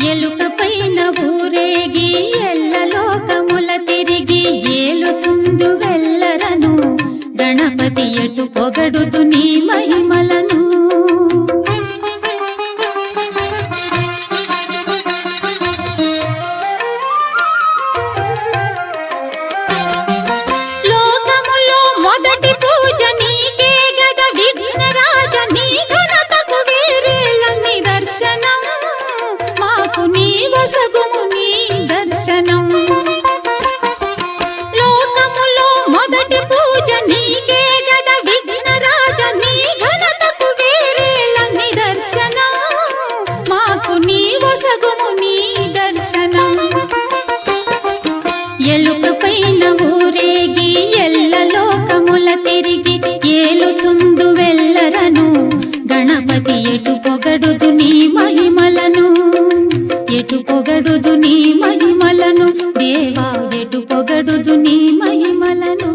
ఎలుక పైన ఊరేగి ఎల్లలోకముల తిరిగి ఏలుచుందు వెల్లరను గణపతి ఎటు పొగడుదు నీ మహిమలను లోకములో మొదటి పూజ నీకే గద విఘ్నరాజ నీ ఘనతకు వేరేల నిదర్శనం మాకు నీ వసగుము నీ దర్శనం లోకములో మొదటి పూజ నీకే గద విఘ్నరాజ నీ ఘనతకు వేరేల నిదర్శనం మాకు నీ వసగుము నీ దర్శనం ఎలుక పైన ఊరేగి ఎల్లలోకముల తిరిగి ఏలుచుందు వెల్లరను గణపతి ఎటు పొగడుదు నీ మహిమలను ఎటు పొగడుదు నీ మహిమలను దేవా ఎటు పొగడుదు నీ మహిమలను